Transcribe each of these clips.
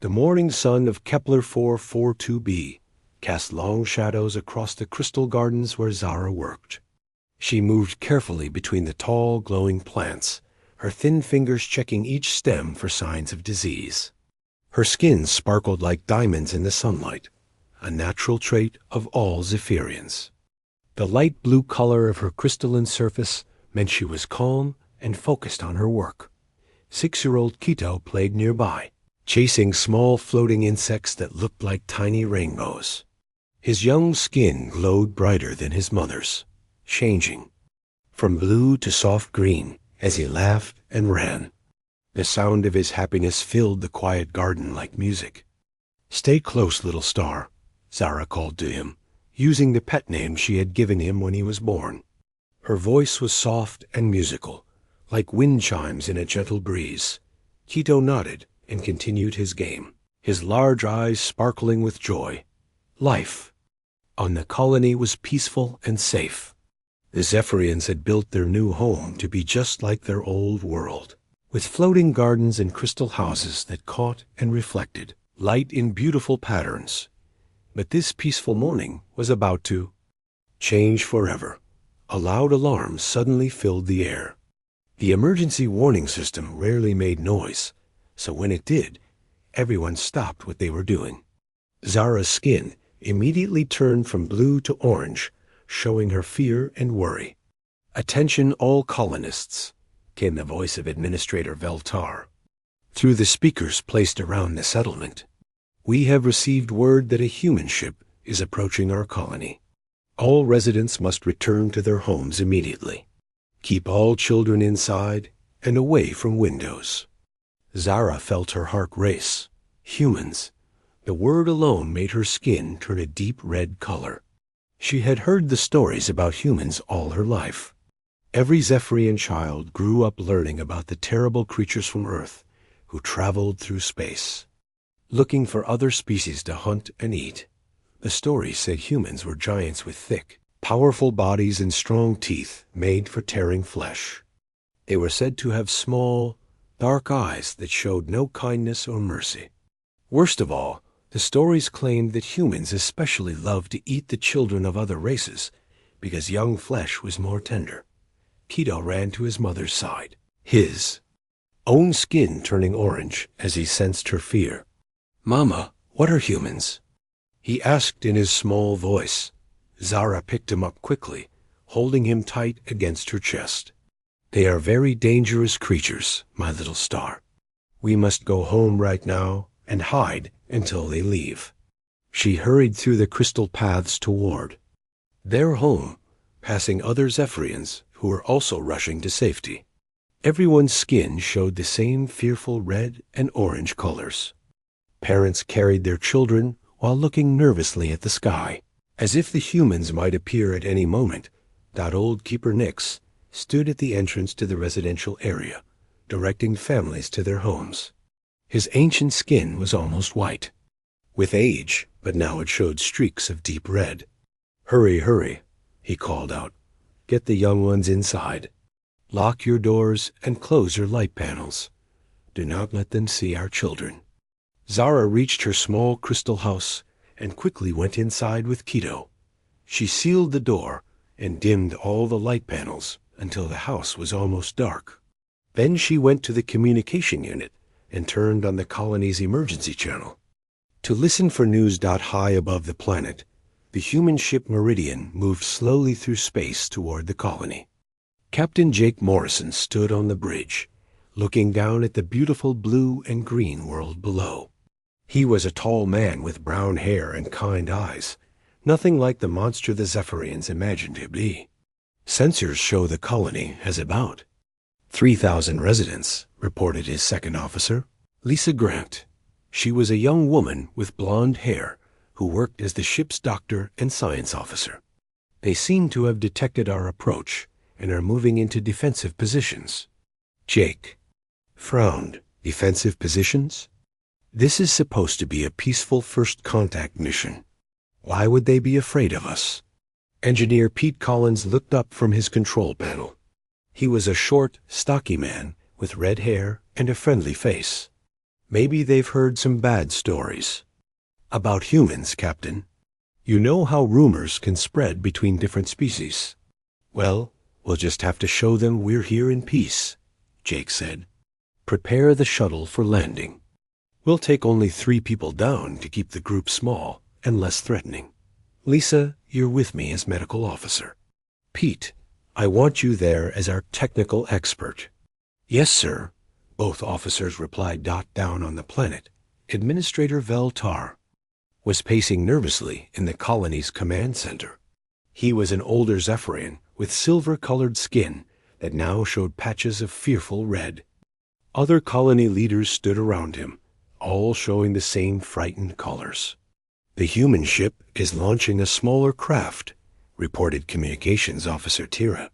The morning sun of Kepler 442b cast long shadows across the crystal gardens where Zara worked. She moved carefully between the tall, glowing plants, her thin fingers checking each stem for signs of disease. Her skin sparkled like diamonds in the sunlight, a natural trait of all Zephyrians. The light blue color of her crystalline surface meant she was calm and focused on her work. 6-year-old Quito played nearby, chasing small floating insects that looked like tiny rainbows. His young skin glowed brighter than his mother's, changing from blue to soft green as he laughed and ran. The sound of his happiness filled the quiet garden like music. "Stay close, little star," Zara called to him, using the pet name she had given him when he was born. Her voice was soft and musical, like wind chimes in a gentle breeze. Quito nodded and continued his game, his large eyes sparkling with joy. Life on the colony was peaceful and safe. The Zephyrians had built their new home to be just like their old world, with floating gardens and crystal houses that caught and reflected light in beautiful patterns. But this peaceful morning was about to change forever. A loud alarm suddenly filled the air. The emergency warning system rarely made noise, so when it did, everyone stopped what they were doing. Zara's skin immediately turned from blue to orange, showing her fear and worry. "Attention all colonists," came the voice of Administrator Veltar, through the speakers placed around the settlement. "We have received word that a human ship is approaching our colony. All residents must return to their homes immediately. Keep all children inside and away from windows." Zara felt her heart race. Humans. The word alone made her skin turn a deep red color. She had heard the stories about humans all her life. Every Zephyrian child grew up learning about the terrible creatures from Earth who traveled through space, looking for other species to hunt and eat. The stories said humans were giants with thick, powerful bodies and strong teeth made for tearing flesh. They were said to have small, dark eyes that showed no kindness or mercy. Worst of all, the stories claimed that humans especially loved to eat the children of other races because young flesh was more tender. Quito ran to his mother's side, his own skin turning orange as he sensed her fear. "Mama, what are humans?" he asked in his small voice. Zara picked him up quickly, holding him tight against her chest. "They are very dangerous creatures, my little star. We must go home right now and hide until they leave." She hurried through the crystal paths toward their home, passing other Zephyrians who were also rushing to safety. Everyone's skin showed the same fearful red and orange colors. Parents carried their children while looking nervously at the sky, as if the humans might appear at any moment. Old Keeper Nix stood at the entrance to the residential area, directing families to their homes. His ancient skin was almost white, with age, but now it showed streaks of deep red. "Hurry, hurry," he called out. "Get the young ones inside. Lock your doors and close your light panels. Do not let them see our children." Zara reached her small crystal house and quickly went inside with Quito. She sealed the door and dimmed all the light panels until the house was almost dark. Then she went to the communication unit and turned on the colony's emergency channel to listen for news. High above the planet, the human ship Meridian moved slowly through space toward the colony. Captain Jake Morrison stood on the bridge, looking down at the beautiful blue and green world below. He was a tall man with brown hair and kind eyes, nothing like the monster the Zephyrians imagined him to be. "Sensors show the colony has about 3,000 residents," reported his second officer, Lisa Grant. She was a young woman with blonde hair who worked as the ship's doctor and science officer. "They seem to have detected our approach and are moving into defensive positions." Jake frowned. "Defensive positions? This is supposed to be a peaceful first contact mission. Why would they be afraid of us?" Engineer Pete Collins looked up from his control panel. He was a short, stocky man with red hair and a friendly face. Maybe they've heard some bad stories. About humans, Captain. You know how rumors can spread between different species. Well, we'll just have to show them we're here in peace, Jake said. Prepare the shuttle for landing. We'll take only 3 people down to keep the group small and less threatening. Lisa, you're with me as medical officer. Pete, I want you there as our technical expert. Yes, sir, both officers replied. Down on the planet, Administrator Veltar was pacing nervously in the colony's command center. He was an older Zephyrian with silver-colored skin that now showed patches of fearful red. Other colony leaders stood around him, all showing the same frightened colors. The human ship is launching a smaller craft, reported Communications Officer Tira.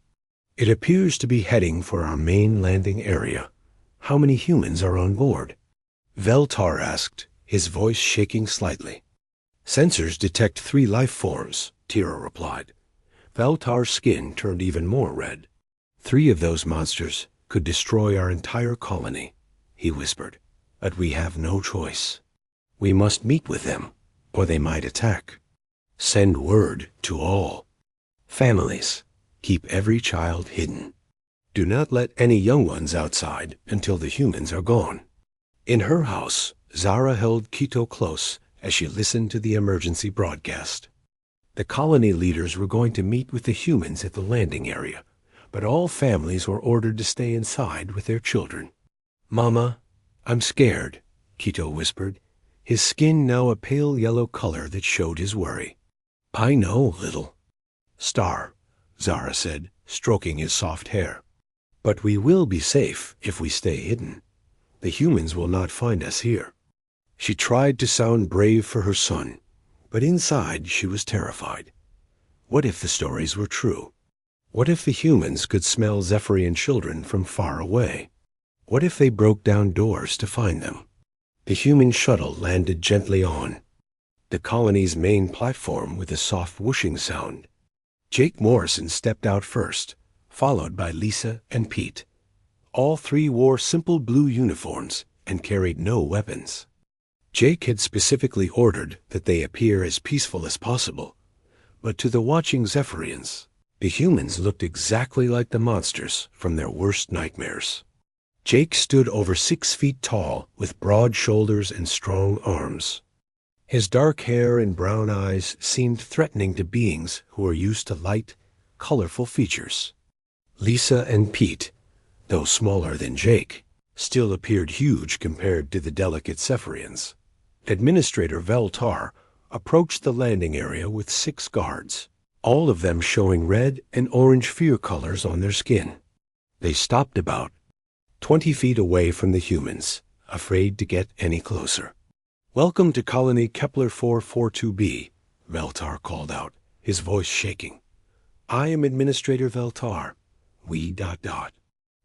It appears to be heading for our main landing area. How many humans are on board? Veltar asked, his voice shaking slightly. Sensors detect 3 life forms, Tira replied. Veltar's skin turned even more red. 3 of those monsters could destroy our entire colony, he whispered. But we have no choice. We must meet with them, or they might attack. Send word to all. Families, keep every child hidden. Do not let any young ones outside until the humans are gone. In her house, Zara held Quito close as she listened to the emergency broadcast. The colony leaders were going to meet with the humans at the landing area, but all families were ordered to stay inside with their children. Mama, I'm scared, Quito whispered, his skin now a pale yellow color that showed his worry. I know, little star, Zara said, stroking his soft hair. But we will be safe if we stay hidden. The humans will not find us here. She tried to sound brave for her son, but inside she was terrified. What if the stories were true? What if the humans could smell Zephyrian children from far away? What if they broke down doors to find them? The human shuttle landed gently on the colony's main platform with a soft whooshing sound. Jake Morrison stepped out first, followed by Lisa and Pete. All 3 wore simple blue uniforms and carried no weapons. Jake had specifically ordered that they appear as peaceful as possible, but to the watching Zephyrians, the humans looked exactly like the monsters from their worst nightmares. Jake stood over 6 feet tall with broad shoulders and strong arms. His dark hair and brown eyes seemed threatening to beings who were used to light, colorful features. Lisa and Pete, though smaller than Jake, still appeared huge compared to the delicate Zephyrians. Administrator Veltar approached the landing area with 6 guards, all of them showing red and orange fear colors on their skin. They stopped about 20 feet away from the humans, afraid to get any closer. Welcome to Colony Kepler 442b, Veltar called out, his voice shaking. I am Administrator Veltar. We ...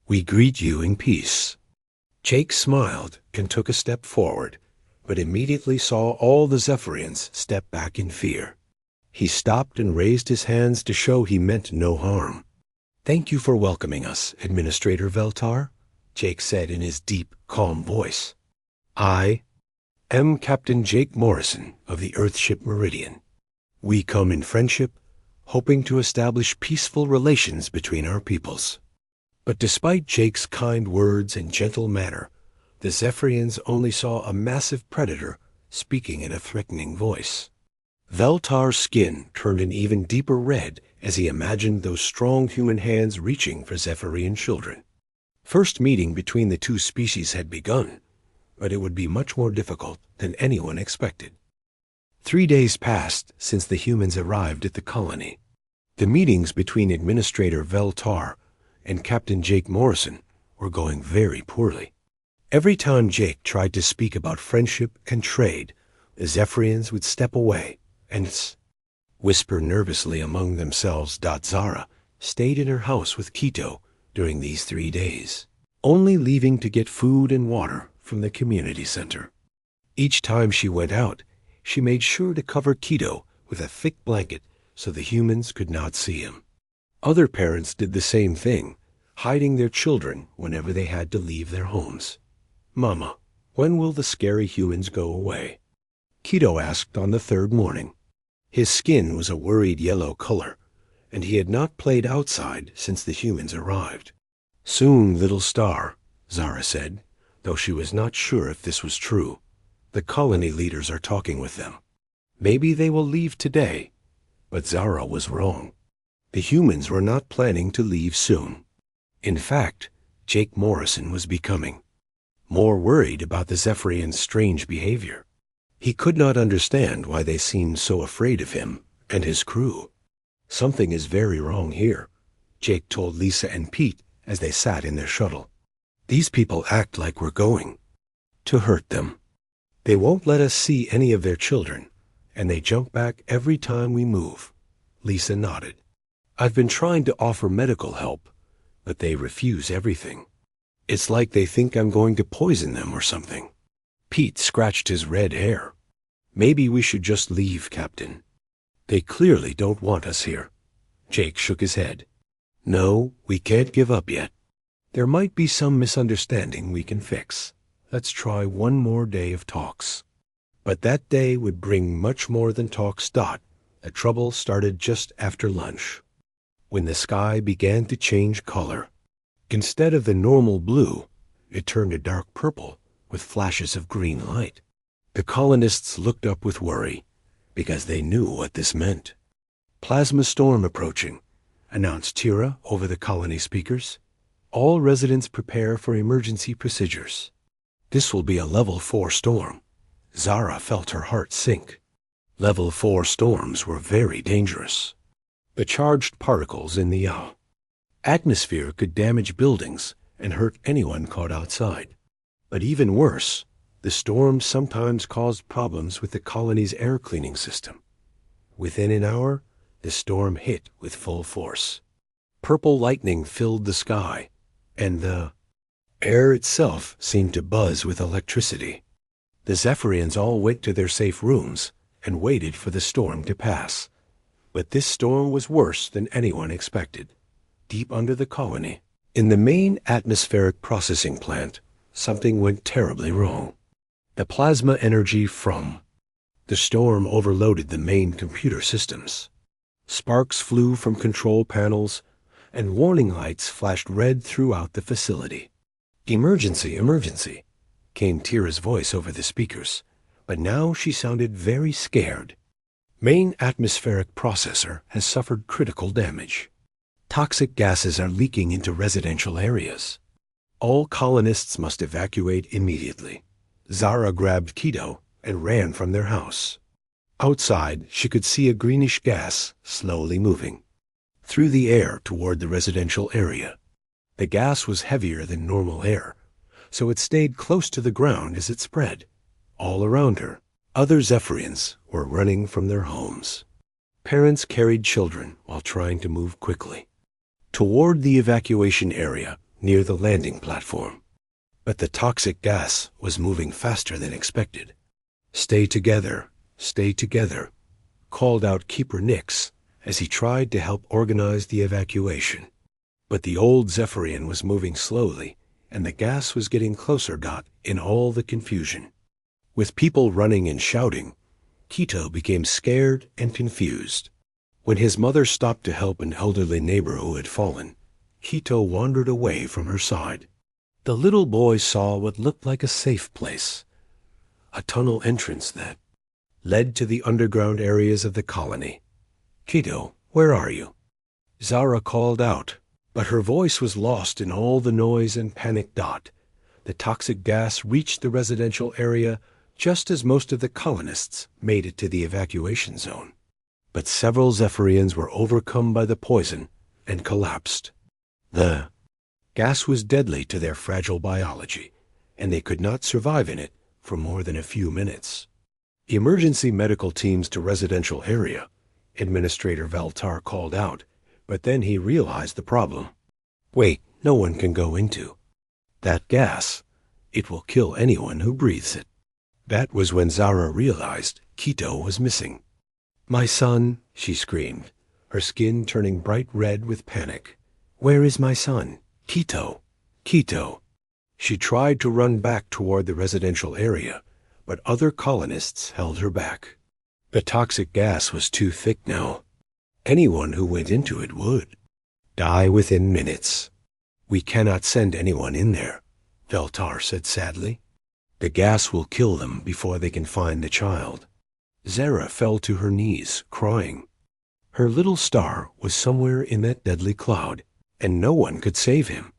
We greet you in peace. Jake smiled and took a step forward, but immediately saw all the Zephyrians step back in fear. He stopped and raised his hands to show he meant no harm. Thank you for welcoming us, Administrator Veltar, Jake said in his deep, calm voice. I am Captain Jake Morrison of the Earthship Meridian. We come in friendship, hoping to establish peaceful relations between our peoples. But despite Jake's kind words and gentle manner, the Zephyrians only saw a massive predator speaking in a threatening voice. Veltar's skin turned an even deeper red as he imagined those strong human hands reaching for Zephyrian children. First meeting between the 2 species had begun, but it would be much more difficult than anyone expected. 3 days passed since the humans arrived at the colony. The meetings between Administrator Veltar and Captain Jake Morrison were going very poorly. Every time Jake tried to speak about friendship and trade, the Zephyrians would step away and whisper nervously among themselves. Zara stayed in her house with Quito during these 3 days, only leaving to get food and water from the community center. Each time she went out, she made sure to cover Quito with a thick blanket so the humans could not see him. Other parents did the same thing, hiding their children whenever they had to leave their homes. Mama, When will the scary humans go away? Keto asked on the third morning. His skin was a worried yellow color, and he had not played outside since the humans arrived. Soon, little star, Zara said, though she was not sure if this was true. The colony leaders are talking with them. Maybe they will leave today, but Zara was wrong. The humans were not planning to leave soon. In fact, Jake Morrison was becoming more worried about the Zephyrians' strange behavior. He could not understand why they seemed so afraid of him and his crew. Something is very wrong here, Jake told Lisa and Pete as they sat in their shuttle. These people act like we're going to hurt them. They won't let us see any of their children, and they jump back every time we move. Lisa nodded. I've been trying to offer medical help, but they refuse everything. It's like they think I'm going to poison them or something. Pete scratched his red hair. Maybe we should just leave, Captain. They clearly don't want us here. Jake shook his head. No, we can't give up yet. There might be some misunderstanding we can fix. Let's try one more day of talks. But that day would bring much more than talks. The trouble started just after lunch, when the sky began to change color. Instead of the normal blue, it turned a dark purple with flashes of green light. The colonists looked up with worry, because they knew what this meant. Plasma storm approaching, announced Tira over the colony speakers. All residents prepare for emergency procedures. This will be a level 4 storm. Zara felt her heart sink. Level 4 storms were very dangerous. The charged particles in the atmosphere could damage buildings and hurt anyone caught outside. But even worse, the storms sometimes caused problems with the colony's air cleaning system. Within an hour, the storm hit with full force. Purple lightning filled the sky, and the air itself seemed to buzz with electricity. The Zephyrians all went to their safe rooms and waited for the storm to pass. But this storm was worse than anyone expected. Deep under the colony, in the main atmospheric processing plant, something went terribly wrong. The plasma energy from the storm overloaded the main computer systems. Sparks flew from control panels, and warning lights flashed red throughout the facility. Emergency, emergency, came Tira's voice over the speakers, but now she sounded very scared. Main atmospheric processor has suffered critical damage. Toxic gases are leaking into residential areas. All colonists must evacuate immediately. Zara grabbed Keto and ran from their house. Outside, she could see a greenish gas slowly moving through the air toward the residential area. The gas was heavier than normal air, so it stayed close to the ground as it spread. All around her, other Zephyrians were running from their homes. Parents carried children while trying to move quickly toward the evacuation area near the landing platform. But the toxic gas was moving faster than expected. Stay together, called out Keeper Nix as he tried to help organize the evacuation. But the old Zephyrian was moving slowly, and the gas was getting closer. In all the confusion, with people running and shouting, Keto became scared and confused. When his mother stopped to help an elderly neighbor who had fallen, Keto wandered away from her side. The little boy saw what looked like a safe place, a tunnel entrance that led to the underground areas of the colony. Keto, where are you? Zara called out, but her voice was lost in all the noise and panic. The toxic gas reached the residential area just as most of the colonists made it to the evacuation zone. But several Zephyrians were overcome by the poison and collapsed. The gas was deadly to their fragile biology, and they could not survive in it for more than a few minutes. Emergency medical teams to residential area, Administrator Valtar called out, but then he realized the problem. Wait, no one can go into that gas. It will kill anyone who breathes it. That was when Zara realized Keto was missing. My son, she screamed, her skin turning bright red with panic. Where is my son? Keto, Keto. She tried to run back toward the residential area, but other colonists held her back. The toxic gas was too thick now. Anyone who went into it would die within minutes. We cannot send anyone in there, Veltar said sadly. The gas will kill them before they can find the child. Zara fell to her knees, crying. Her little star was somewhere in that deadly cloud, and no one could save him.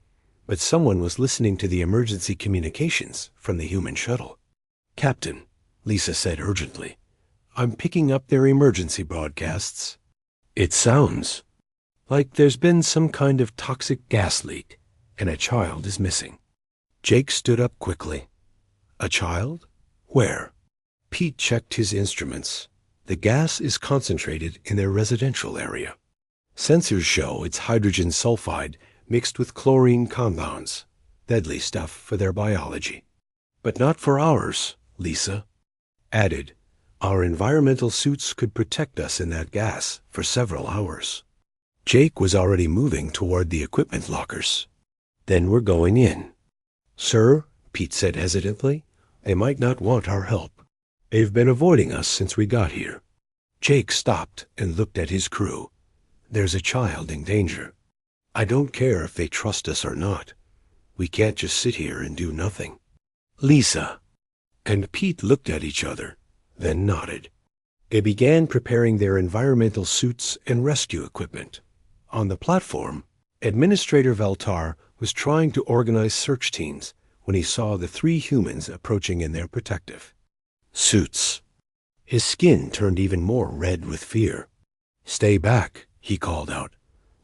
But someone was listening to the emergency communications from the human shuttle. Captain, Lisa said urgently, I'm picking up their emergency broadcasts. It sounds like there's been some kind of toxic gas leak, and a child is missing. Jake stood up quickly. A child? Where? Pete checked his instruments. The gas is concentrated in their residential area. Sensors show it's hydrogen sulfide mixed with chlorine compounds, deadly stuff for their biology. But not for ours, Lisa added. Our environmental suits could protect us in that gas for several hours. Jake was already moving toward the equipment lockers. Then we're going in. Sir, Pete said hesitantly, they might not want our help. They've been avoiding us since we got here. Jake stopped and looked at his crew. There's a child in danger. I don't care if they trust us or not. We can't just sit here and do nothing. Lisa and Pete looked at each other, then nodded. They began preparing their environmental suits and rescue equipment. On the platform, Administrator Veltar was trying to organize search teams when he saw the 3 humans approaching in their protective suits. His skin turned even more red with fear. Stay back, he called out.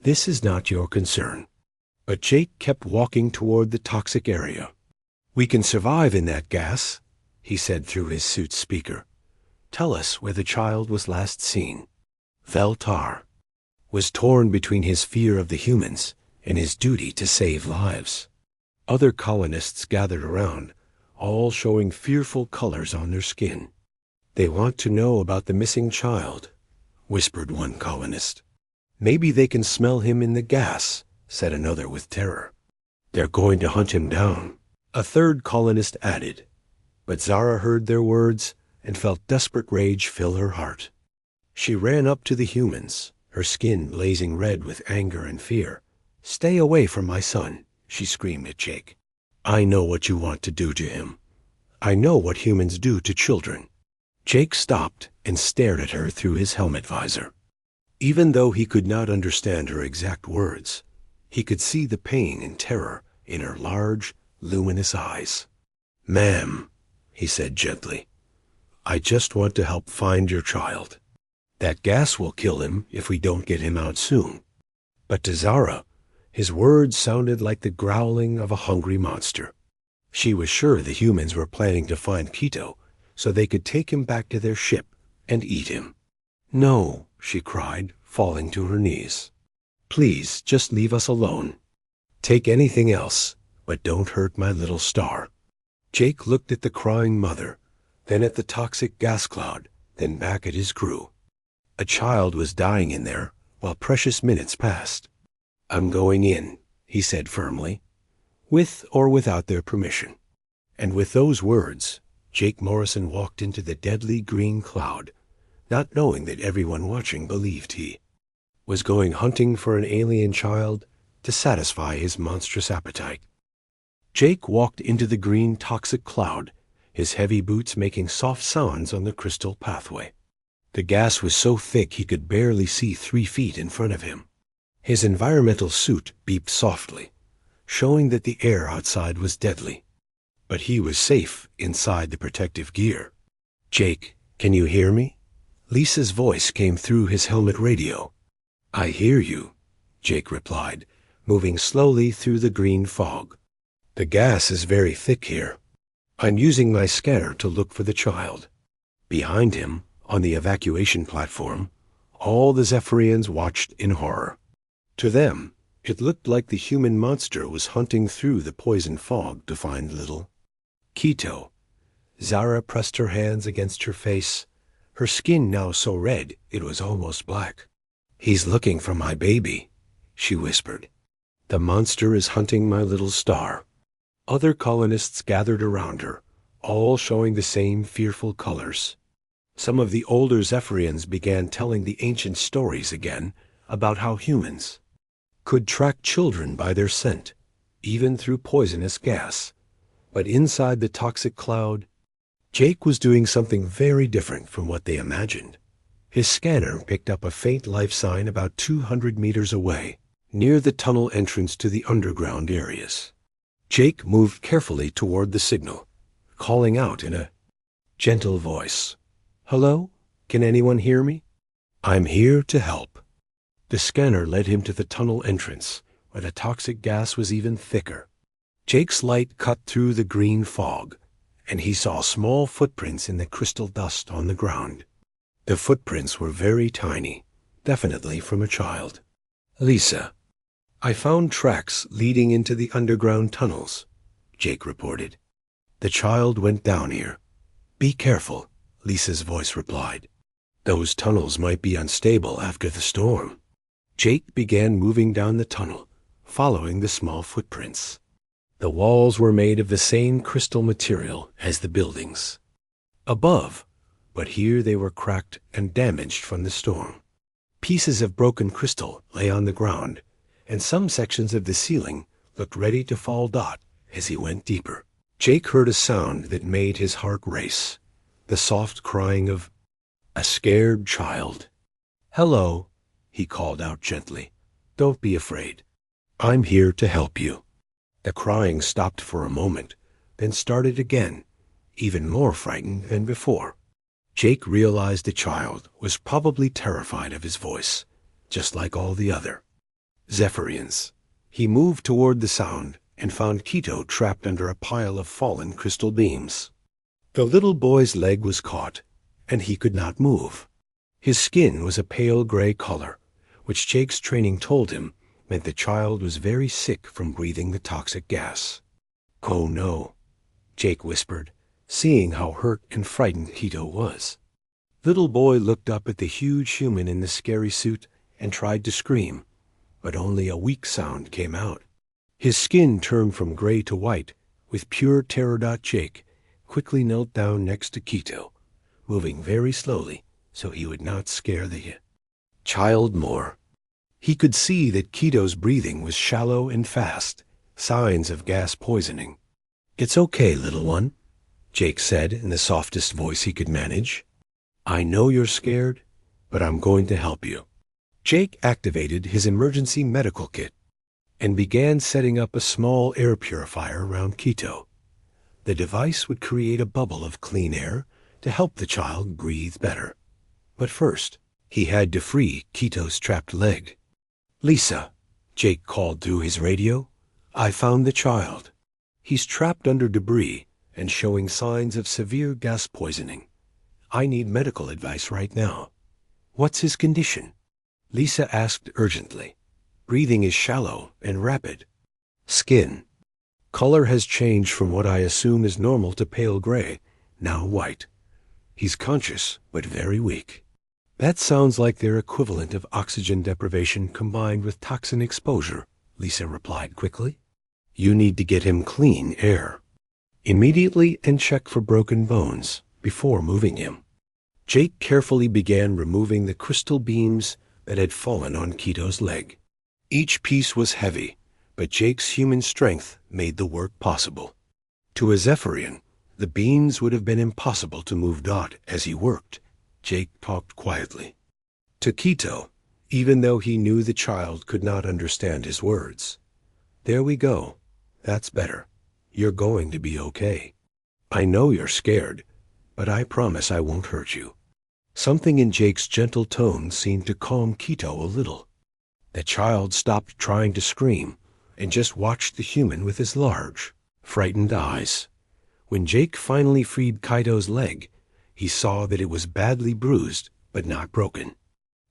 This is not your concern. But Jake kept walking toward the toxic area. We can survive in that gas, he said through his suit's speaker. Tell us where the child was last seen. Veltar was torn between his fear of the humans and his duty to save lives. Other colonists gathered around, all showing fearful colors on their skin. They want to know about the missing child, whispered one colonist. Maybe they can smell him in the gas, said another with terror. They're going to hunt him down, a third colonist added. But Zara heard their words and felt desperate rage fill her heart. She ran up to the humans, her skin blazing red with anger and fear. Stay away from my son, she screamed at Jake. I know what you want to do to him. I know what humans do to children. Jake stopped and stared at her through his helmet visor. Even though he could not understand her exact words, he could see the pain and terror in her large, luminous eyes. Ma'am, he said gently, I just want to help find your child. That gas will kill him if we don't get him out soon. But to Zara, his words sounded like the growling of a hungry monster. She was sure the humans were planning to find Quito so they could take him back to their ship and eat him. No, she cried, falling to her knees. Please, just leave us alone. Take anything else, but don't hurt my little star. Jake looked at the crying mother, then at the toxic gas cloud, then back at his crew. A child was dying in there while precious minutes passed. I'm going in, he said firmly, with or without their permission. And with those words, Jake Morrison walked into the deadly green cloud, not knowing that everyone watching believed he was going hunting for an alien child to satisfy his monstrous appetite. Jake walked into the green toxic cloud, his heavy boots making soft sounds on the crystal pathway. The gas was so thick he could barely see 3 feet in front of him. His environmental suit beeped softly, showing that the air outside was deadly. But he was safe inside the protective gear. Jake, can you hear me? Lisa's voice came through his helmet radio. I hear you, Jake replied, moving slowly through the green fog. The gas is very thick here. I'm using my scanner to look for the child. Behind him, on the evacuation platform, all the Zephyrians watched in horror. To them, it looked like the human monster was hunting through the poison fog to find little Quito. Zara pressed her hands against her face, her skin now so red it was almost black. He's looking for my baby, she whispered. The monster is hunting my little star. Other colonists gathered around her, all showing the same fearful colors. Some of the older Zephyrians began telling the ancient stories again about how humans could track children by their scent, even through poisonous gas. But inside the toxic cloud, Jake was doing something very different from what they imagined. His scanner picked up a faint life sign about 200 meters away, near the tunnel entrance to the underground areas. Jake moved carefully toward the signal, calling out in a gentle voice, "Hello? Can anyone hear me? I'm here to help." The scanner led him to the tunnel entrance, where the toxic gas was even thicker. Jake's light cut through the green fog, and he saw small footprints in the crystal dust on the ground. The footprints were very tiny, definitely from a child. "Lisa, I found tracks leading into the underground tunnels," Jake reported. "The child went down here." "Be careful," Lisa's voice replied. "Those tunnels might be unstable after the storm." Jake began moving down the tunnel, following the small footprints. The walls were made of the same crystal material as the buildings above, but here they were cracked and damaged from the storm. Pieces of broken crystal lay on the ground, and some sections of the ceiling looked ready to fall dot as he went deeper. Jake heard a sound that made his heart race, the soft crying of a scared child. "Hello," he called out gently. "Don't be afraid. I'm here to help you." The crying stopped for a moment, then started again, even more frightened than before. Jake realized the child was probably terrified of his voice, just like all the other Zephyrians. He moved toward the sound and found Quito trapped under a pile of fallen crystal beams. The little boy's leg was caught, and he could not move. His skin was a pale gray color, which Jake's training told him meant the child was very sick from breathing the toxic gas. "Oh no," Jake whispered, seeing how hurt and frightened Quito was. Little boy looked up at the huge human in the scary suit and tried to scream, but only a weak sound came out. His skin turned from gray to white, with pure terror. Jake quickly knelt down next to Quito, moving very slowly so he would not scare the child more. He could see that Quito's breathing was shallow and fast, signs of gas poisoning. "It's okay, little one," Jake said in the softest voice he could manage. "I know you're scared, but I'm going to help you." Jake activated his emergency medical kit and began setting up a small air purifier around Quito. The device would create a bubble of clean air to help the child breathe better. But first, he had to free Quito's trapped leg. "Lisa," Jake called through his radio, "I found the child. He's trapped under debris and showing signs of severe gas poisoning. I need medical advice right now." "What's his condition?" Lisa asked urgently. "Breathing is shallow and rapid. Skin color has changed from what I assume is normal to pale gray, now white. He's conscious, but very weak." "That sounds like their equivalent of oxygen deprivation combined with toxin exposure," Lisa replied quickly. "You need to get him clean air immediately and check for broken bones before moving him." Jake carefully began removing the crystal beams that had fallen on Quito's leg. Each piece was heavy, but Jake's human strength made the work possible. To a Zephyrian, the beams would have been impossible to move as he worked. Jake talked quietly to Quito, even though he knew the child could not understand his words. "There we go. That's better. You're going to be okay. I know you're scared, but I promise I won't hurt you." Something in Jake's gentle tone seemed to calm Quito a little. The child stopped trying to scream and just watched the human with his large, frightened eyes. When Jake finally freed Quito's leg, he saw that it was badly bruised but not broken.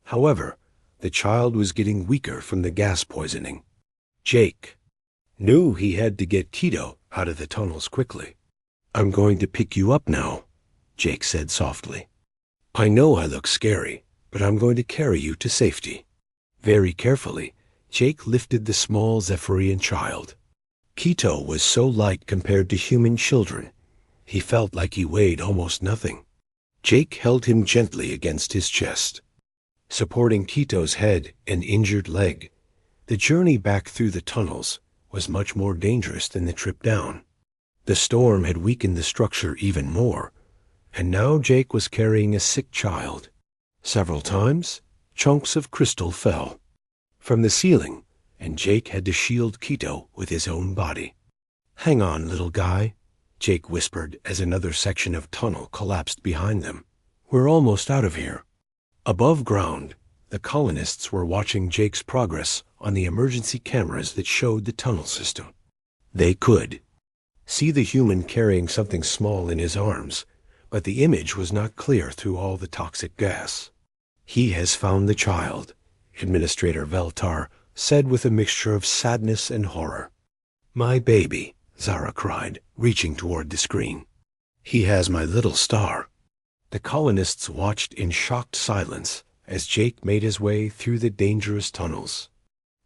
However, the child was getting weaker from the gas poisoning. Jake knew he had to get Quito out of the tunnels quickly. "I'm going to pick you up now," Jake said softly. "I know I look scary, but I'm going to carry you to safety." Very carefully, Jake lifted the small Zephyrian child. Quito was so light compared to human children. He felt like he weighed almost nothing. Jake held him gently against his chest, supporting Quito's head and injured leg. The journey back through the tunnels was much more dangerous than the trip down. The storm had weakened the structure even more, and now Jake was carrying a sick child. Several times, chunks of crystal fell from the ceiling, and Jake had to shield Quito with his own body. "Hang on, little guy," Jake whispered as another section of tunnel collapsed behind them. "We're almost out of here." Above ground, the colonists were watching Jake's progress on the emergency cameras that showed the tunnel system. They could see the human carrying something small in his arms, but the image was not clear through all the toxic gas. "He has found the child," Administrator Veltar said with a mixture of sadness and horror. "My baby," Zara cried, reaching toward the screen. "He has my little star." The colonists watched in shocked silence as Jake made his way through the dangerous tunnels.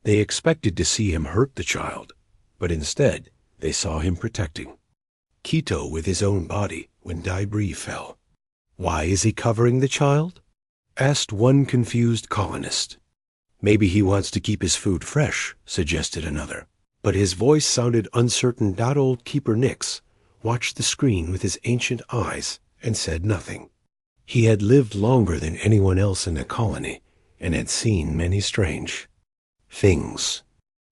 They expected to see him hurt the child, but instead they saw him protecting Quito with his own body when debris fell. "Why is he covering the child?" asked one confused colonist. "Maybe he wants to keep his food fresh," suggested another. But his voice sounded uncertain. Old Keeper Nix watched the screen with his ancient eyes and said nothing. He had lived longer than anyone else in the colony and had seen many strange things.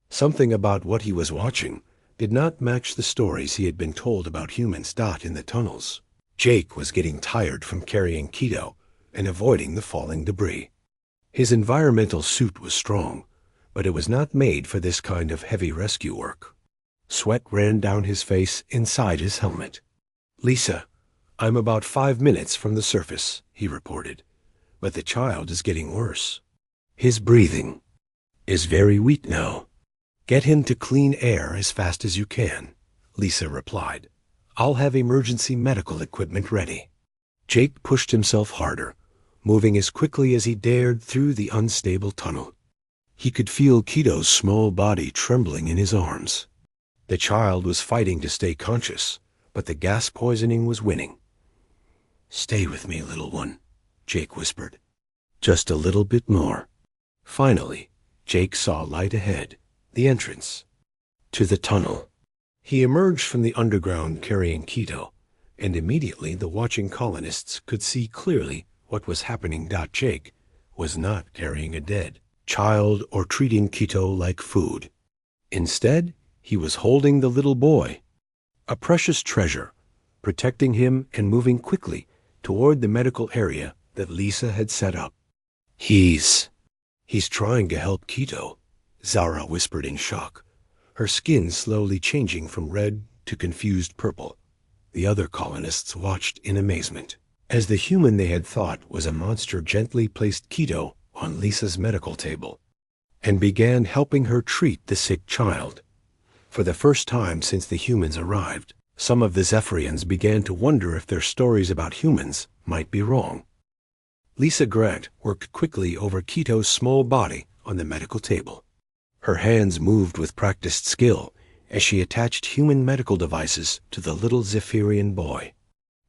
Something about what he was watching did not match the stories he had been told about humans. In the tunnels, Jake was getting tired from carrying Quito and avoiding the falling debris. His environmental suit was strong, but it was not made for this kind of heavy rescue work. Sweat ran down his face inside his helmet. "Lisa, I'm about 5 minutes from the surface," he reported, "but the child is getting worse. His breathing is very weak now." "Get him to clean air as fast as you can," Lisa replied. "I'll have emergency medical equipment ready." Jake pushed himself harder, moving as quickly as he dared through the unstable tunnel. He could feel Quito's small body trembling in his arms. The child was fighting to stay conscious, but the gas poisoning was winning. "Stay with me, little one," Jake whispered. "Just a little bit more." Finally, Jake saw light ahead, the entrance to the tunnel. He emerged from the underground carrying Quito, and immediately the watching colonists could see clearly what was happening. Jake was not carrying a dead child or treating Quito like food. Instead, he was holding the little boy, a precious treasure, protecting him and moving quickly toward the medical area that Lisa had set up. He's trying to help Quito," Zara whispered in shock, her skin slowly changing from red to confused purple. The other colonists watched in amazement as the human they had thought was a monster gently placed Quito on Lisa's medical table and began helping her treat the sick child. For the first time since the humans arrived, some of the Zephyrians began to wonder if their stories about humans might be wrong. Lisa Grant worked quickly over Quito's small body on the medical table. Her hands moved with practiced skill as she attached human medical devices to the little Zephyrian boy.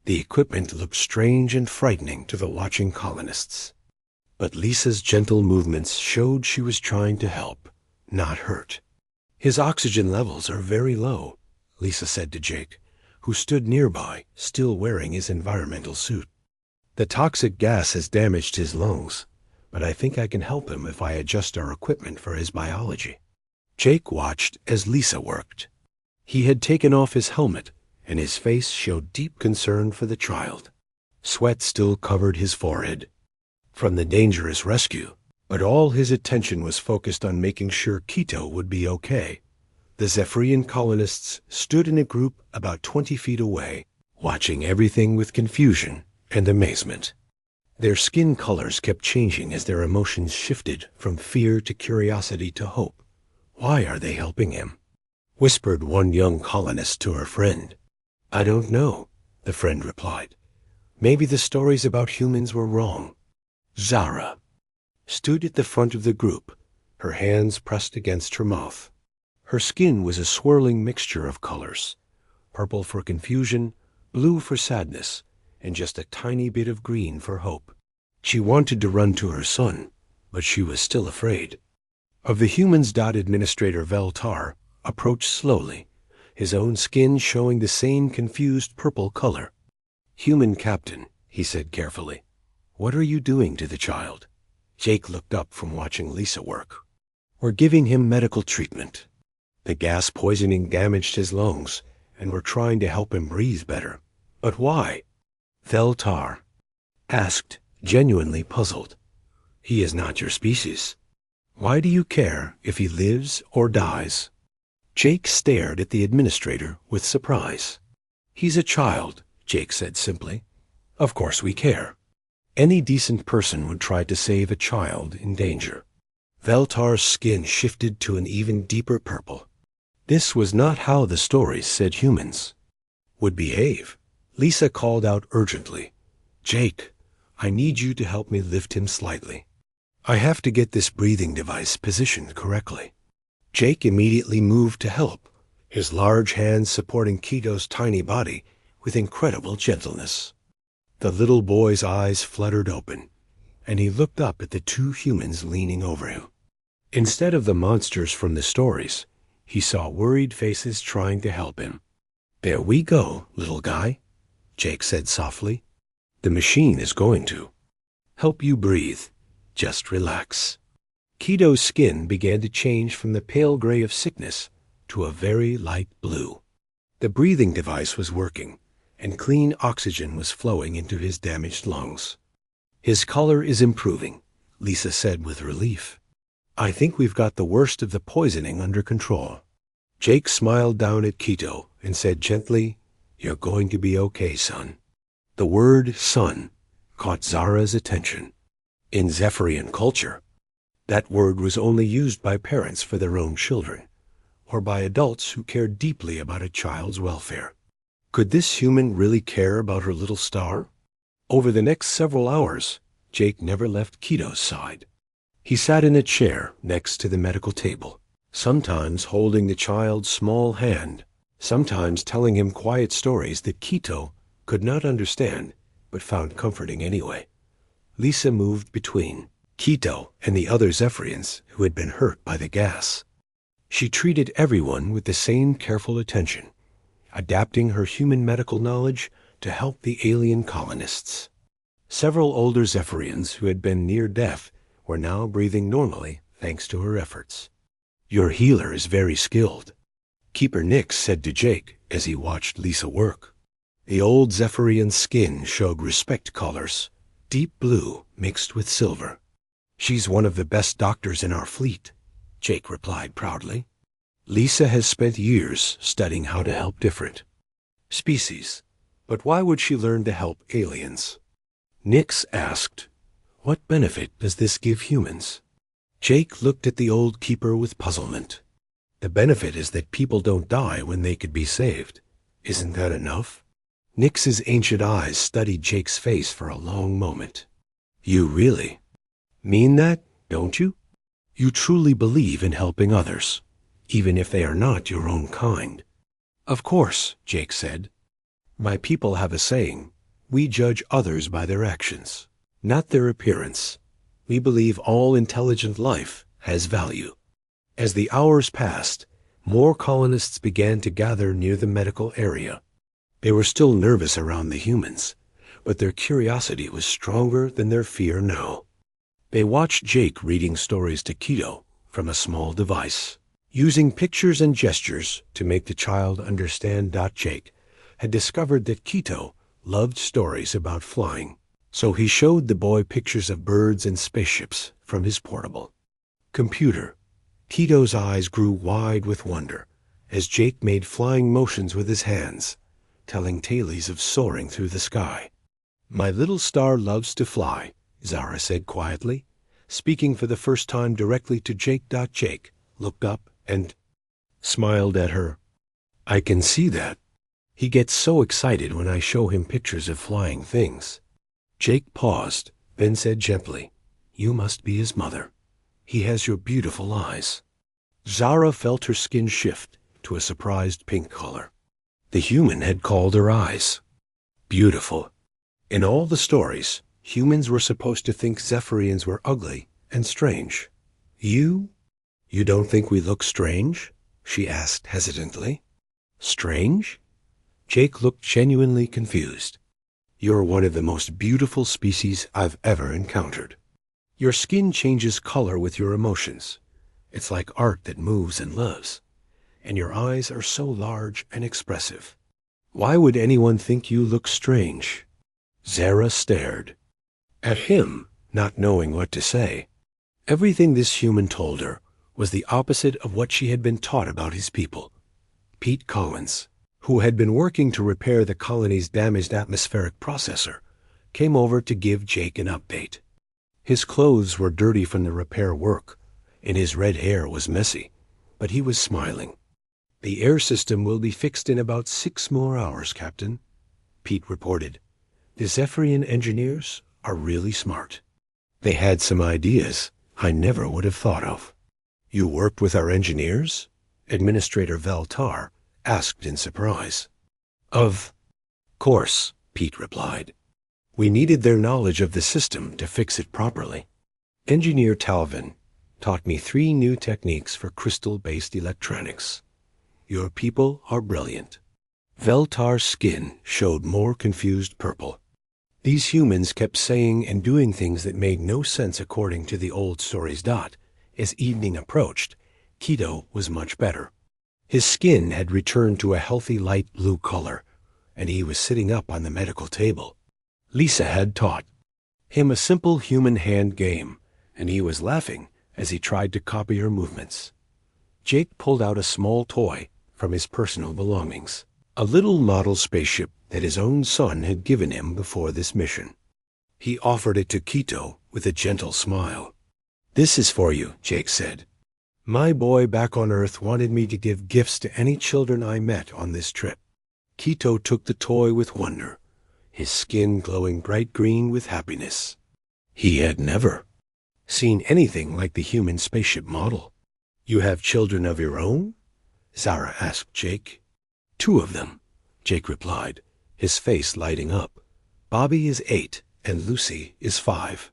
The equipment looked strange and frightening to the watching colonists, but Lisa's gentle movements showed she was trying to help, not hurt. "His oxygen levels are very low," Lisa said to Jake, who stood nearby, still wearing his environmental suit. "The toxic gas has damaged his lungs, but I think I can help him if I adjust our equipment for his biology." Jake watched as Lisa worked. He had taken off his helmet, and his face showed deep concern for the child. Sweat still covered his forehead from the dangerous rescue, but all his attention was focused on making sure Quito would be okay. The Zephyrian colonists stood in a group about 20 feet away, watching everything with confusion and amazement. Their skin colors kept changing as their emotions shifted from fear to curiosity to hope. "Why are they helping him?" whispered one young colonist to her friend. "I don't know," the friend replied. "Maybe the stories about humans were wrong." Zara stood at the front of the group, her hands pressed against her mouth. Her skin was a swirling mixture of colors, purple for confusion, blue for sadness, and just a tiny bit of green for hope. She wanted to run to her son, but she was still afraid. Of the humans. Administrator Veltar approached slowly, his own skin showing the same confused purple color. "Human captain," he said carefully, "what are you doing to the child?" Jake looked up from watching Lisa work. "We're giving him medical treatment. The gas poisoning damaged his lungs, and we're trying to help him breathe better." "But why?" Veltar asked, genuinely puzzled. "He is not your species. Why do you care if he lives or dies?" Jake stared at the administrator with surprise. "He's a child," Jake said simply. "Of course we care. Any decent person would try to save a child in danger." Veltar's skin shifted to an even deeper purple. This was not how the stories said humans would behave. Lisa called out urgently, "Jake, I need you to help me lift him slightly. I have to get this breathing device positioned correctly." Jake immediately moved to help, his large hands supporting Keto's tiny body with incredible gentleness. The little boy's eyes fluttered open, and he looked up at the two humans leaning over him. Instead of the monsters from the stories, he saw worried faces trying to help him. "There we go, little guy," Jake said softly. "The machine is going to help you breathe. Just relax." Keto's skin began to change from the pale gray of sickness to a very light blue. The breathing device was working, and clean oxygen was flowing into his damaged lungs. "His color is improving," Lisa said with relief. "I think we've got the worst of the poisoning under control." Jake smiled down at Keto and said gently, "You're going to be okay, son." The word son caught Zara's attention. In Zephyrian culture, that word was only used by parents for their own children, or by adults who cared deeply about a child's welfare. Could this human really care about her little star? Over the next several hours, Jake never left Keto's side. He sat in a chair next to the medical table, sometimes holding the child's small hand, sometimes telling him quiet stories that Keto could not understand but found comforting anyway. Lisa moved between Keto and the other Zephyrians who had been hurt by the gas. She treated everyone with the same careful attention, adapting her human medical knowledge to help the alien colonists. Several older Zephyrians who had been near death were now breathing normally thanks to her efforts. "Your healer is very skilled," Keeper Nix said to Jake as he watched Lisa work. The old Zephyrian skin showed respect colors, deep blue mixed with silver. "She's one of the best doctors in our fleet," Jake replied proudly. "Lisa has spent years studying how to help different species, but why would she learn to help aliens?" Nix asked, "What benefit does this give humans?" Jake looked at the old keeper with puzzlement. "The benefit is that people don't die when they could be saved. Isn't that enough?" Nix's ancient eyes studied Jake's face for a long moment. "You really mean that, don't you? You truly believe in helping others, even if they are not your own kind?" "Of course," Jake said. "My people have a saying, we judge others by their actions, not their appearance. We believe all intelligent life has value." As the hours passed, more colonists began to gather near the medical area. They were still nervous around the humans, but their curiosity was stronger than their fear now. They watched Jake reading stories to Keto from a small device, using pictures and gestures to make the child understand. Jake had discovered that Keto loved stories about flying, so he showed the boy pictures of birds and spaceships from his portable computer. Keto's eyes grew wide with wonder as Jake made flying motions with his hands, telling tales of soaring through the sky. "My little star loves to fly," Zara said quietly, speaking for the first time directly to Jake. Jake looked up and smiled at her. "I can see that. He gets so excited when I show him pictures of flying things." Jake paused, then said gently, "You must be his mother. He has your beautiful eyes." Zara felt her skin shift to a surprised pink color. The human had called her eyes. Beautiful. In all the stories, humans were supposed to think Zephyrians were ugly and strange. You don't think we look strange? She asked hesitantly. Strange? Jake looked genuinely confused. You're one of the most beautiful species I've ever encountered. Your skin changes color with your emotions. It's like art that moves and lives. And your eyes are so large and expressive. Why would anyone think you look strange? Zara stared at him, not knowing what to say. Everything this human told her was the opposite of what she had been taught about his people. Pete Collins, who had been working to repair the colony's damaged atmospheric processor, came over to give Jake an update. His clothes were dirty from the repair work, and his red hair was messy, but he was smiling. The air system will be fixed in about 6 more hours, Captain, Pete reported. The Zephyrian engineers are really smart. They had some ideas I never would have thought of. You worked with our engineers? Administrator Veltar asked in surprise. Of course, Pete replied. We needed their knowledge of the system to fix it properly. Engineer Talvin taught me 3 new techniques for crystal-based electronics. Your people are brilliant. Veltar's skin showed more confused purple. These humans kept saying and doing things that made no sense according to the old stories. As evening approached, Keto was much better. His skin had returned to a healthy light blue color, and he was sitting up on the medical table. Lisa had taught him a simple human hand game, and he was laughing as he tried to copy her movements. Jake pulled out a small toy from his personal belongings, a little model spaceship that his own son had given him before this mission. He offered it to Keto with a gentle smile. This is for you, Jake said. My boy back on Earth wanted me to give gifts to any children I met on this trip. Keto took the toy with wonder, his skin glowing bright green with happiness. He had never seen anything like the human spaceship model. You have children of your own? Zara asked Jake. 2 of them, Jake replied, his face lighting up. Bobby is 8 and Lucy is 5.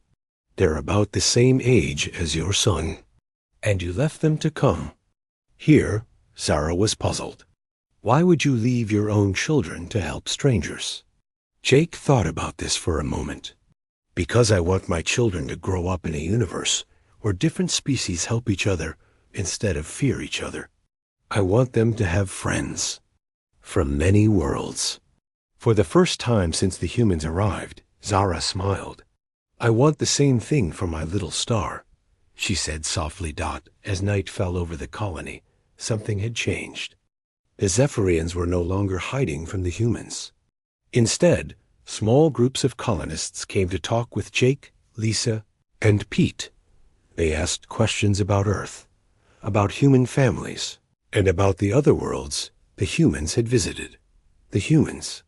They're about the same age as your son. And you left them to come here? Zara was puzzled. Why would you leave your own children to help strangers? Jake thought about this for a moment. Because I want my children to grow up in a universe where different species help each other instead of fear each other. I want them to have friends from many worlds. For the first time since the humans arrived, Zara smiled. I want the same thing for my little star, she said softly. As night fell over the colony, something had changed. The Zephyrians were no longer hiding from the humans. Instead, small groups of colonists came to talk with Jake, Lisa, and Pete. They asked questions about Earth, about human families, and about the other worlds the humans had visited. The humans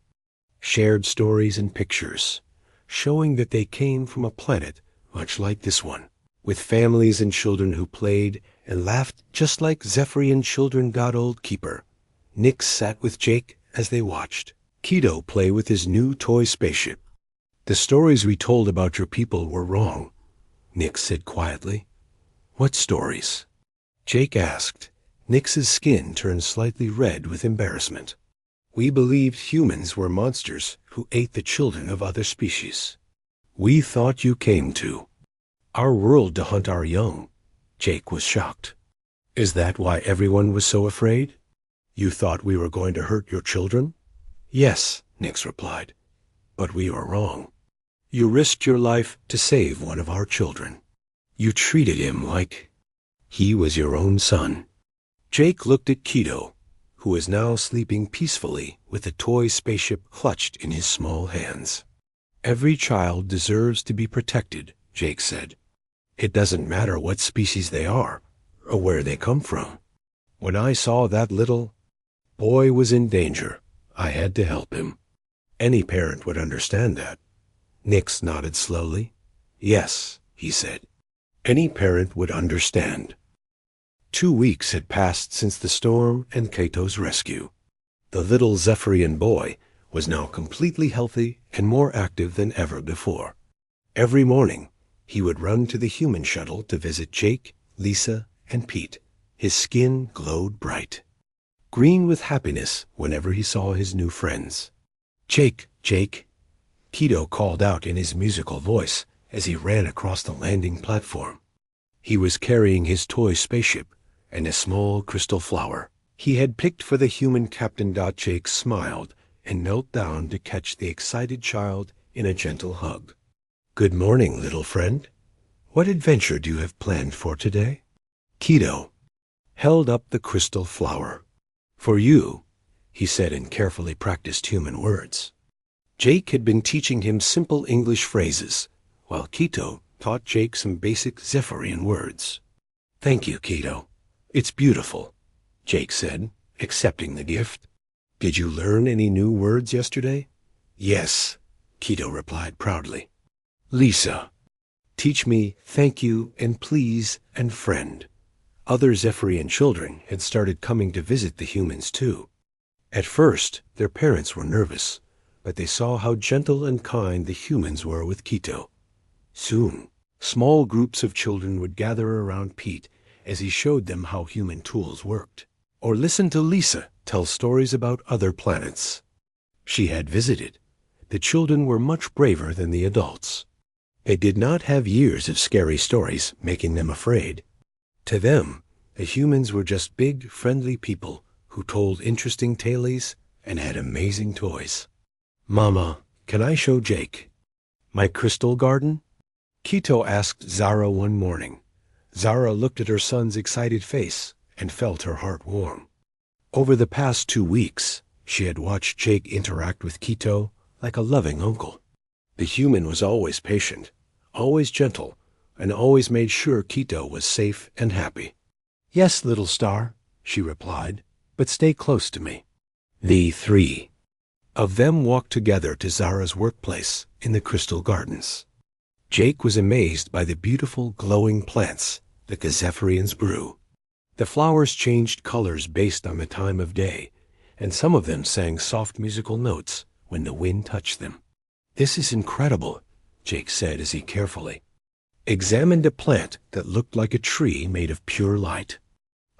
shared stories and pictures, showing that they came from a planet much like this one, with families and children who played and laughed just like Zephyrian children. Old Keeper Nix sat with Jake as they watched Keto play with his new toy spaceship. The stories we told about your people were wrong, Nix said quietly. What stories? Jake asked. Nix's skin turned slightly red with embarrassment. We believed humans were monsters who ate the children of other species. We thought you came to our world to hunt our young. Jake was shocked. Is that why everyone was so afraid? You thought we were going to hurt your children? Yes, Nix replied. But we were wrong. You risked your life to save one of our children. You treated him like he was your own son. Jake looked at Keto, who was now sleeping peacefully with the toy spaceship clutched in his small hands. Every child deserves to be protected, Jake said. It doesn't matter what species they are or where they come from. When I saw that little boy was in danger, I had to help him. Any parent would understand that. Nix nodded slowly. Yes, he said. Any parent would understand. 2 weeks had passed since the storm and Kato's rescue. The little Zephyrian boy was now completely healthy and more active than ever before. Every morning, he would run to the human shuttle to visit Jake, Lisa, and Pete. His skin glowed bright, green with happiness whenever he saw his new friends. "Jake, Jake," Kito called out in his musical voice as he ran across the landing platform. He was carrying his toy spaceship and a small crystal flower he had picked for the human captain. Jake smiled and knelt down to catch the excited child in a gentle hug. "Good morning, little friend. What adventure do you have planned for today?" Kito held up the crystal flower. "For you," he said in carefully practiced human words. Jake had been teaching him simple English phrases, while Kito taught Jake some basic Zephyrian words. "Thank you, Kito. It's beautiful," Jake said, accepting the gift. "Did you learn any new words yesterday?" "Yes," Kito replied proudly. "Lisa, teach me thank you and please and friend." Other Zephyrian children had started coming to visit the humans too. At first, their parents were nervous, but they saw how gentle and kind the humans were with Kito. Soon, small groups of children would gather around Pete as he showed them how human tools worked, or listen to Lisa tell stories about other planets she had visited. The children were much braver than the adults. They did not have years of scary stories making them afraid. To them, the humans were just big, friendly people who told interesting tales and had amazing toys. "Mama, can I show Jake my crystal garden?" Kito asked Zara one morning. Zara looked at her son's excited face and felt her heart warm. Over the past 2 weeks, she had watched Jake interact with Kito like a loving uncle. The human was always patient, always gentle, and always made sure Kito was safe and happy. "Yes, little star," she replied, "but stay close to me." The three of them walked together to Zara's workplace in the Crystal Gardens. Jake was amazed by the beautiful glowing plants the Zephyrians grew. The flowers changed colors based on the time of day, and some of them sang soft musical notes when the wind touched them. "This is incredible," Jake said as he carefully examined a plant that looked like a tree made of pure light.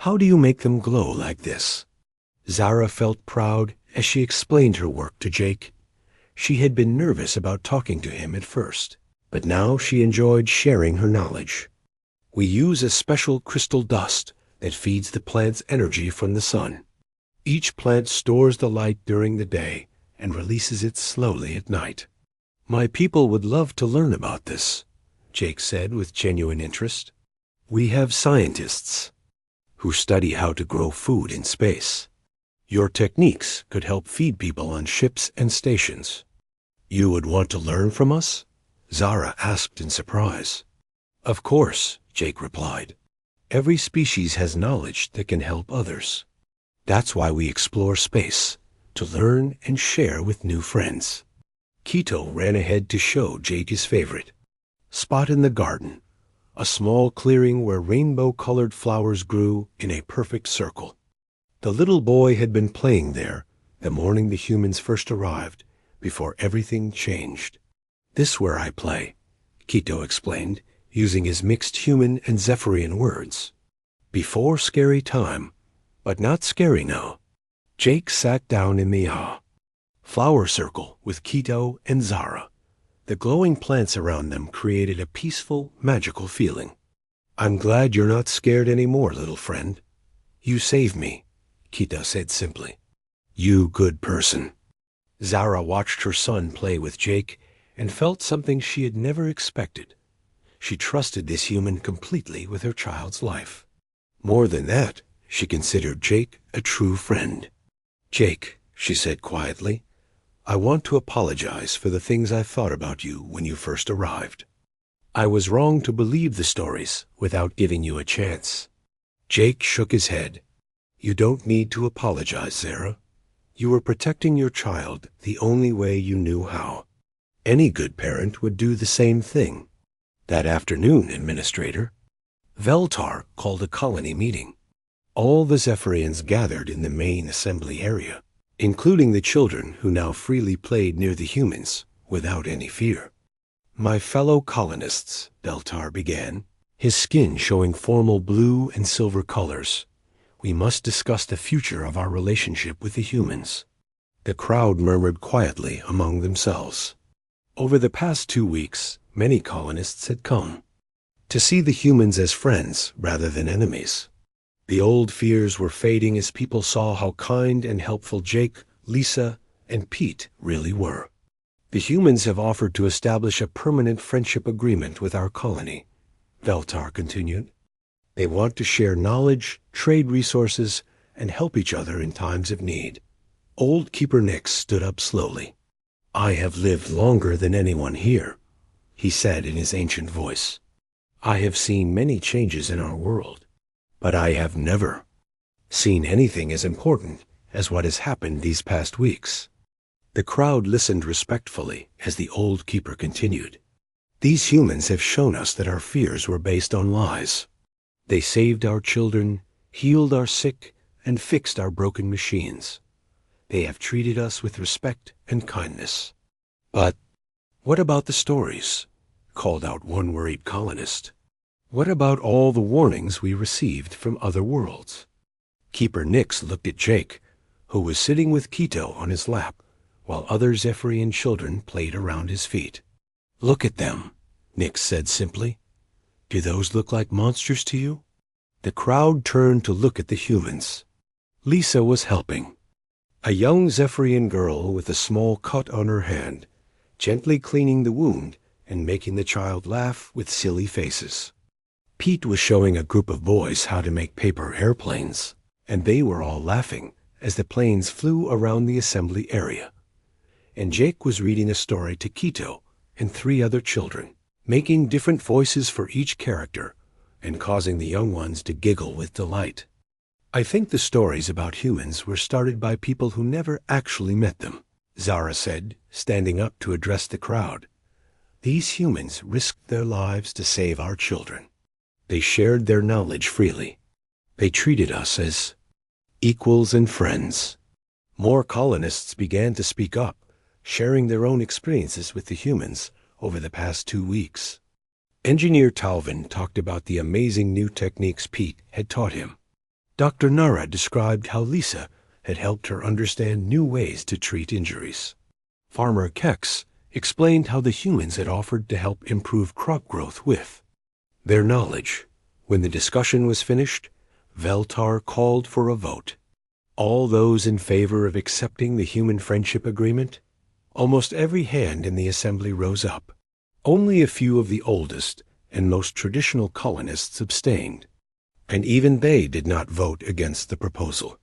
"How do you make them glow like this?" Zara felt proud as she explained her work to Jake. She had been nervous about talking to him at first, but now she enjoyed sharing her knowledge. "We use a special crystal dust that feeds the plant's energy from the sun. Each plant stores the light during the day and releases it slowly at night." "My people would love to learn about this," Jake said with genuine interest. "We have scientists who study how to grow food in space. Your techniques could help feed people on ships and stations." "You would want to learn from us?" Zara asked in surprise. "Of course," Jake replied. "Every species has knowledge that can help others. That's why we explore space, to learn and share with new friends." Kito ran ahead to show Jake his favorite spot in the garden, a small clearing where rainbow-colored flowers grew in a perfect circle. The little boy had been playing there the morning the humans first arrived, before everything changed. "This where I play," Kito explained, using his mixed human and Zephyrian words. "Before scary time, but not scary now." Jake sat down in the flower circle with Kito and Zara. The glowing plants around them created a peaceful, magical feeling. "I'm glad you're not scared anymore, little friend. You saved me," Kito said simply. "You good person." Zara watched her son play with Jake and felt something she had never expected. She trusted this human completely with her child's life. More than that, she considered Jake a true friend. "Jake," she said quietly, "I want to apologize for the things I thought about you when you first arrived. I was wrong to believe the stories without giving you a chance." Jake shook his head. "You don't need to apologize, Zara. You were protecting your child the only way you knew how. Any good parent would do the same thing." That afternoon, Administrator Veltar called a colony meeting. All the Zephyrians gathered in the main assembly area, including the children who now freely played near the humans without any fear. My fellow colonists, Beltar began, his skin showing formal blue and silver colors. We must discuss the future of our relationship with the humans. The crowd murmured quietly among themselves. Over the past 2 weeks, many colonists had come to see the humans as friends rather than enemies. The old fears were fading as people saw how kind and helpful Jake, Lisa, and Pete really were. The humans have offered to establish a permanent friendship agreement with our colony, Veltar continued. They want to share knowledge, trade resources, and help each other in times of need. Old Keeper Nix stood up slowly. I have lived longer than anyone here, he said in his ancient voice. I have seen many changes in our world, but I have never seen anything as important as what has happened these past weeks. The crowd listened respectfully as the old keeper continued. These humans have shown us that our fears were based on lies. They saved our children, healed our sick, and fixed our broken machines. They have treated us with respect and kindness. But what about the stories? Called out one worried colonist. What about all the warnings we received from other worlds? Keeper Nix looked at Jake, who was sitting with Quito on his lap, while other Zephyrian children played around his feet. Look at them, Nix said simply. Do those look like monsters to you? The crowd turned to look at the humans. Lisa was helping. A young Zephyrian girl with a small cut on her hand, gently cleaning the wound and making the child laugh with silly faces. Pete was showing a group of boys how to make paper airplanes, and they were all laughing as the planes flew around the assembly area. And Jake was reading a story to Quito and 3 other children, making different voices for each character and causing the young ones to giggle with delight. I think the stories about humans were started by people who never actually met them, Zara said, standing up to address the crowd. These humans risked their lives to save our children. They shared their knowledge freely. They treated us as equals and friends. More colonists began to speak up, sharing their own experiences with the humans over the past 2 weeks. Engineer Talvin talked about the amazing new techniques Pete had taught him. Dr. Nara described how Lisa had helped her understand new ways to treat injuries. Farmer Kex explained how the humans had offered to help improve crop growth with their knowledge. When the discussion was finished, Veltar called for a vote. All those in favor of accepting the human friendship agreement? Almost every hand in the assembly rose up. Only a few of the oldest and most traditional colonists abstained, and even they did not vote against the proposal.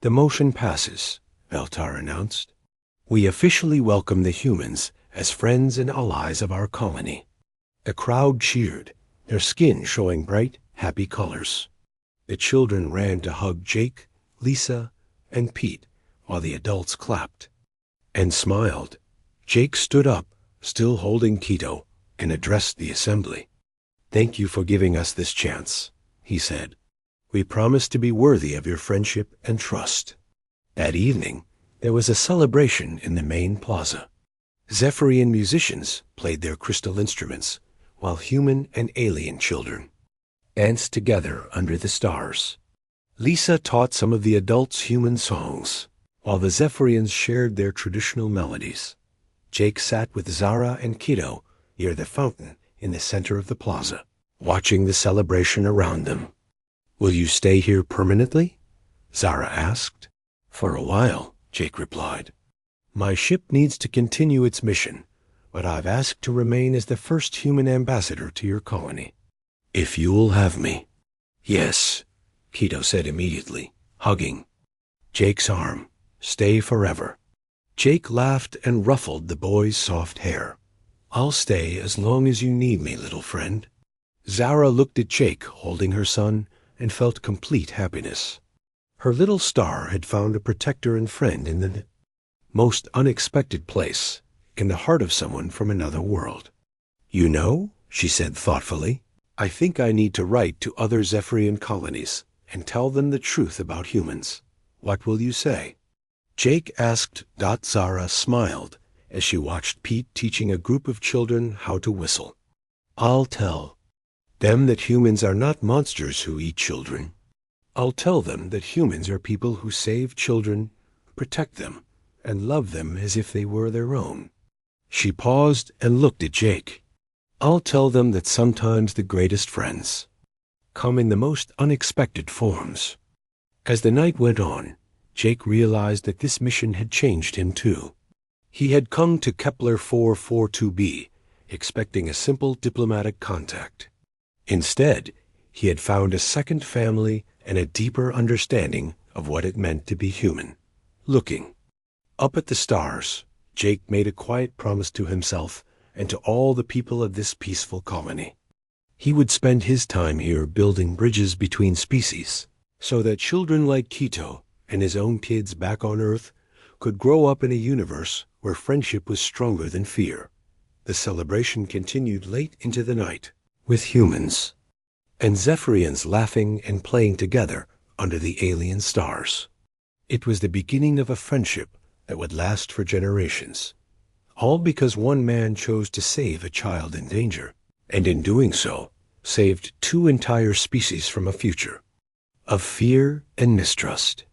The motion passes, Veltar announced. We officially welcome the humans as friends and allies of our colony. The crowd cheered, their skin showing bright, happy colors. The children ran to hug Jake, Lisa, and Pete, while the adults clapped and smiled. Jake stood up, still holding Quito, and addressed the assembly. Thank you for giving us this chance, he said. We promise to be worthy of your friendship and trust. That evening, there was a celebration in the main plaza. Zephyrian musicians played their crystal instruments, while human and alien children danced together under the stars. Lisa taught some of the adults human songs, while the Zephyrians shared their traditional melodies. Jake sat with Zara and Quito near the fountain in the center of the plaza, watching the celebration around them. Will you stay here permanently? Zara asked. For a while, Jake replied. My ship needs to continue its mission, but I've asked to remain as the first human ambassador to your colony. If you will have me. Yes, Quito said immediately, hugging Jake's arm. Stay forever. Jake laughed and ruffled the boy's soft hair. I'll stay as long as you need me, little friend. Zara looked at Jake holding her son and felt complete happiness. Her little star had found a protector and friend in the most unexpected place, in the heart of someone from another world. You know, she said thoughtfully, I think I need to write to other Zephyrian colonies and tell them the truth about humans. What will you say?" Jake asked. Zara smiled as she watched Pete teaching a group of children how to whistle. "I'll tell them that humans are not monsters who eat children. I'll tell them that humans are people who save children, protect them, and love them as if they were their own." She paused and looked at Jake. "I'll tell them that sometimes the greatest friends come in the most unexpected forms." As the night went on, Jake realized that this mission had changed him too. He had come to Kepler 442b expecting a simple diplomatic contact. Instead, he had found a second family and a deeper understanding of what it meant to be human. Looking up at the stars, Jake made a quiet promise to himself and to all the people of this peaceful colony. He would spend his time here building bridges between species, so that children like Quito and his own kids back on Earth could grow up in a universe where friendship was stronger than fear. The celebration continued late into the night, with humans and Zephyrians laughing and playing together under the alien stars. It was the beginning of a friendship that would last for generations, all because one man chose to save a child in danger, and in doing so, saved two entire species from a future of fear and mistrust.